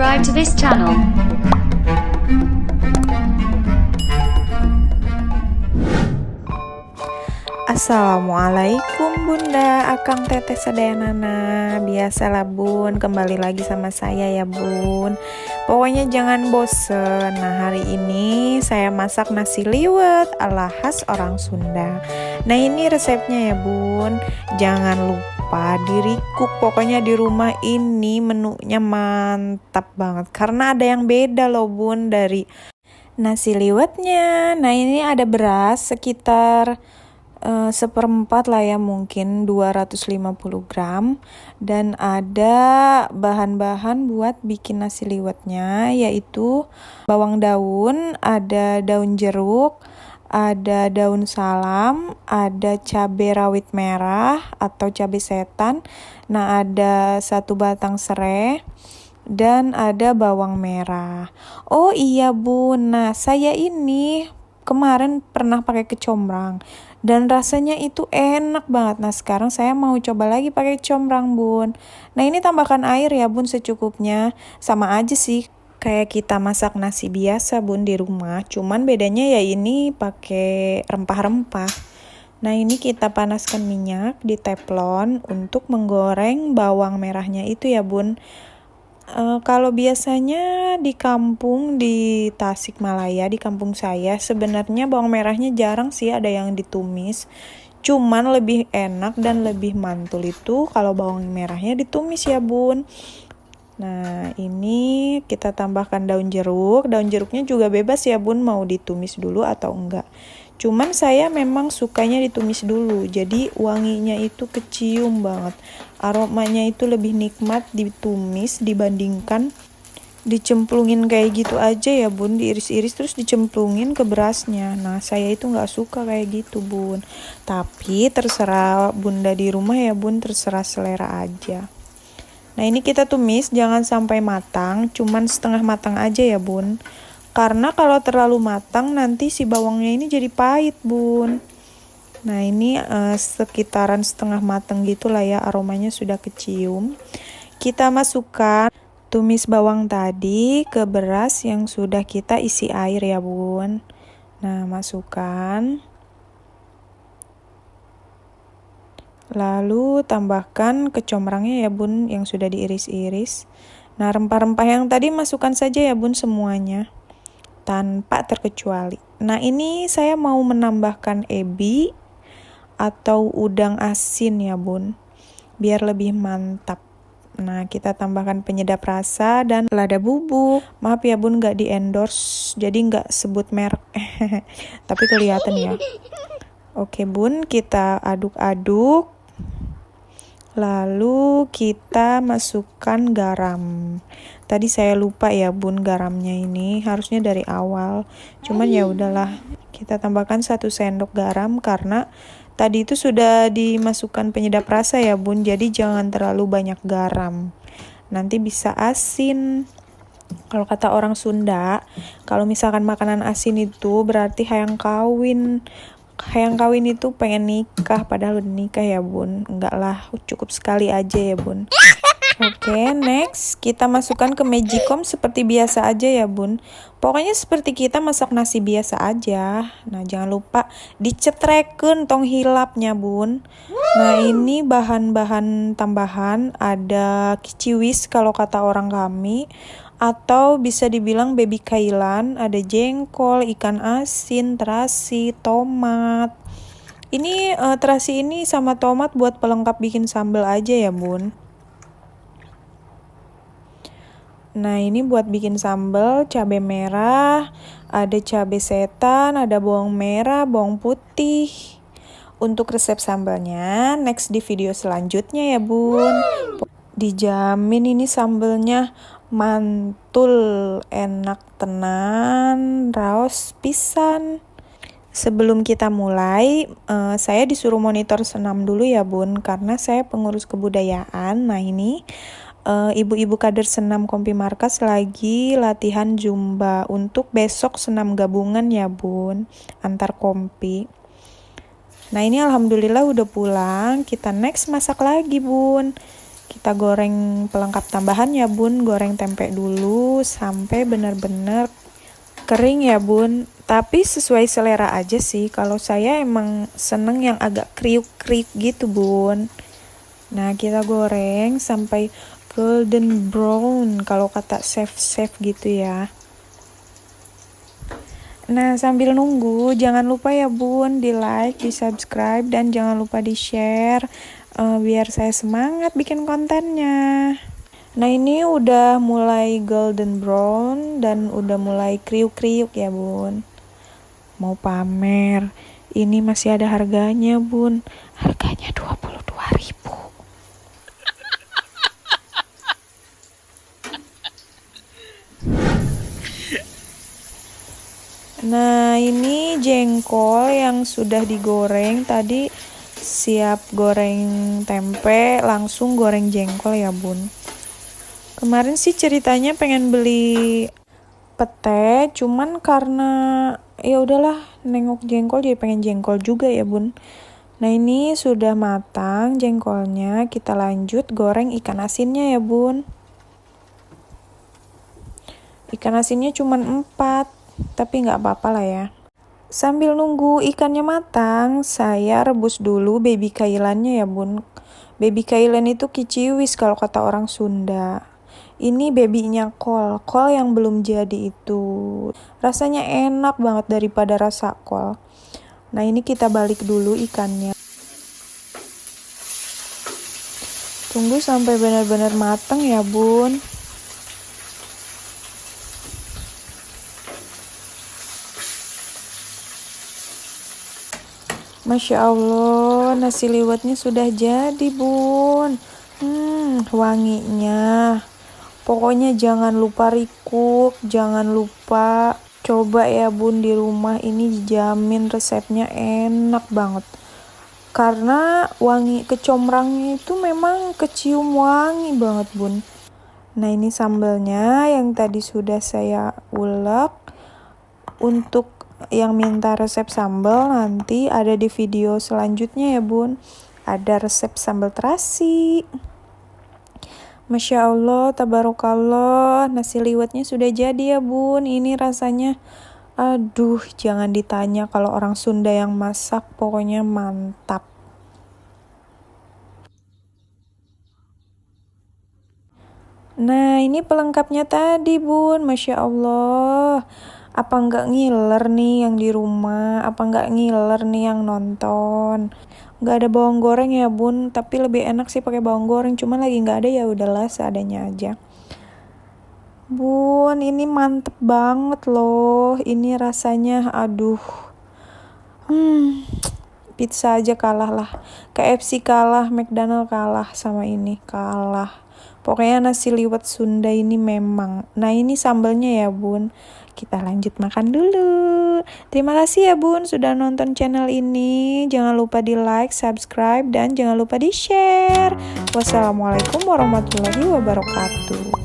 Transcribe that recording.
subscribe to this channel. Assalamualaikum Bunda, Akang Teteh Sedayanana. Biasalah Bun, kembali lagi sama saya ya Bun. Pokoknya jangan bosen. Nah hari ini saya masak nasi liwet ala khas orang Sunda. Nah ini resepnya ya Bun. Jangan lupa dirikuk. Pokoknya di rumah ini menunya mantap banget, karena ada yang beda loh Bun dari nasi liwetnya. Nah ini ada beras sekitar seperempat lah ya, mungkin 250 gram, dan ada bahan-bahan buat bikin nasi liwetnya, yaitu bawang daun, ada daun jeruk, ada daun salam, ada cabai rawit merah atau cabai setan, nah ada 1 batang serai, dan ada bawang merah. Oh iya Bun, nah saya ini kemarin pernah pakai kecombrang dan rasanya itu enak banget. Nah sekarang saya mau coba lagi pakai combrang Bun. Nah ini tambahkan air ya Bun secukupnya. Sama aja sih kayak kita masak nasi biasa Bun di rumah. Cuman bedanya ya ini pakai rempah-rempah. Nah ini kita panaskan minyak di teflon untuk menggoreng bawang merahnya itu ya Bun. Kalau biasanya di kampung di Tasikmalaya, di kampung saya, sebenarnya bawang merahnya jarang sih ada yang ditumis. Cuman lebih enak dan lebih mantul itu kalau bawang merahnya ditumis ya Bun. Nah ini kita tambahkan daun jeruk. Daun jeruknya juga bebas ya Bun, mau ditumis dulu atau enggak. Cuman saya memang sukanya ditumis dulu, jadi wanginya itu kecium banget. Aromanya itu lebih nikmat ditumis dibandingkan dicemplungin kayak gitu aja ya Bun, diiris-iris terus dicemplungin ke berasnya. Nah saya itu nggak suka kayak gitu Bun. Tapi terserah Bunda di rumah ya Bun, terserah selera aja. Nah ini kita tumis jangan sampai matang, cuman setengah matang aja ya Bun. Karena kalau terlalu matang nanti si bawangnya ini jadi pahit Bun. Nah ini sekitaran setengah matang gitulah ya, aromanya sudah kecium. Kita masukkan tumis bawang tadi ke beras yang sudah kita isi air ya Bun. Nah masukkan. Lalu tambahkan kecombrangnya ya Bun yang sudah diiris-iris. Nah rempah-rempah yang tadi masukkan saja ya Bun semuanya, tanpa terkecuali. Nah ini saya mau menambahkan ebi atau udang asin ya Bun, biar lebih mantap. Nah kita tambahkan penyedap rasa dan lada bubuk. Maaf ya Bun gak di endorse, jadi gak sebut merek tapi kelihatan ya. Oke Bun, kita aduk-aduk. Lalu kita masukkan garam. Tadi saya lupa ya Bun, garamnya ini harusnya dari awal. Cuman ya udahlah, kita tambahkan 1 sendok garam karena tadi itu sudah dimasukkan penyedap rasa ya Bun. Jadi jangan terlalu banyak garam, nanti bisa asin. Kalau kata orang Sunda, kalau misalkan makanan asin itu berarti hayang kawin. Hayang kawin itu pengen nikah, padahal udah nikah ya Bun. Enggak lah, cukup sekali aja ya Bun. Oke, next kita masukkan ke magicom seperti biasa aja ya Bun. Pokoknya seperti kita masak nasi biasa aja. Nah jangan lupa dicetrekeun tong hilapnya Bun. Nah ini bahan-bahan tambahan, ada kiciwis kalau kata orang kami, atau bisa dibilang baby kailan, ada jengkol, ikan asin, terasi, tomat. Ini terasi ini sama tomat buat pelengkap bikin sambal aja ya Bun. Nah ini buat bikin sambal, cabai merah, ada cabai setan, ada bawang merah, bawang putih. Untuk resep sambalnya next di video selanjutnya ya Bun. Dijamin ini sambalnya mantul, enak tenan, raos pisan. Sebelum kita mulai, saya disuruh monitor senam dulu ya Bun, karena saya pengurus kebudayaan. Nah ini ibu-ibu kader senam Kompi Markas lagi latihan Zumba untuk besok senam gabungan ya Bun, antar kompi. Nah ini alhamdulillah udah pulang, kita next masak lagi Bun. Kita goreng pelengkap tambahan ya bun, goreng tempe dulu sampai benar-benar kering ya bun. Tapi sesuai selera aja sih, kalau saya emang seneng yang agak kriuk-kriuk gitu bun. Nah kita goreng sampai golden brown kalau kata chef-chef gitu ya. Nah sambil nunggu jangan lupa ya bun di like, di subscribe, dan jangan lupa di share biar saya semangat bikin kontennya. Nah ini udah mulai golden brown dan udah mulai kriuk-kriuk ya bun. Mau pamer, ini masih ada harganya bun, harganya 22.000. Nah ini jengkol yang sudah digoreng tadi, siap goreng tempe, langsung goreng jengkol ya bun. Kemarin sih ceritanya pengen beli pete, cuman karena ya udahlah nengok jengkol jadi pengen jengkol juga ya bun. Nah ini sudah matang jengkolnya, kita lanjut goreng ikan asinnya ya bun. Ikan asinnya cuman 4, tapi nggak apa-apa lah ya. Sambil nunggu ikannya matang, saya rebus dulu baby kailannya ya bun. Baby kailan itu kiciwis kalau kata orang Sunda. Ini babynya kol yang belum jadi itu. Rasanya enak banget daripada rasa kol. Nah ini kita balik dulu ikannya. Tunggu sampai benar-benar matang ya bun. Masya Allah, nasi liwetnya sudah jadi bun. Wanginya. Pokoknya jangan lupa recook, jangan lupa coba ya bun di rumah, ini jamin resepnya enak banget. Karena wangi kecombrangnya itu memang kecium wangi banget bun. Nah ini sambelnya yang tadi sudah saya ulek. Untuk yang minta resep sambal nanti ada di video selanjutnya ya bun. Ada resep sambal terasi. Masya Allah, tabarakallah, nasi liwetnya sudah jadi ya bun. Ini rasanya, aduh jangan ditanya, kalau orang Sunda yang masak pokoknya mantap. Nah ini pelengkapnya tadi bun, Masya Allah. Apa nggak ngiler nih yang di rumah? Apa nggak ngiler nih yang nonton? Nggak ada bawang goreng ya bun, tapi lebih enak sih pakai bawang goreng. Cuman lagi nggak ada, ya udahlah seadanya aja. Bun, ini mantep banget loh. Ini rasanya, aduh. Pizza aja kalah lah. KFC kalah, McDonald kalah sama ini, kalah. Pokoknya nasi liwet Sunda ini memang. Nah ini sambalnya ya bun. Kita lanjut makan dulu. Terima kasih ya bun sudah nonton channel ini. Jangan lupa di like, subscribe, dan jangan lupa di share. Wassalamualaikum warahmatullahi wabarakatuh.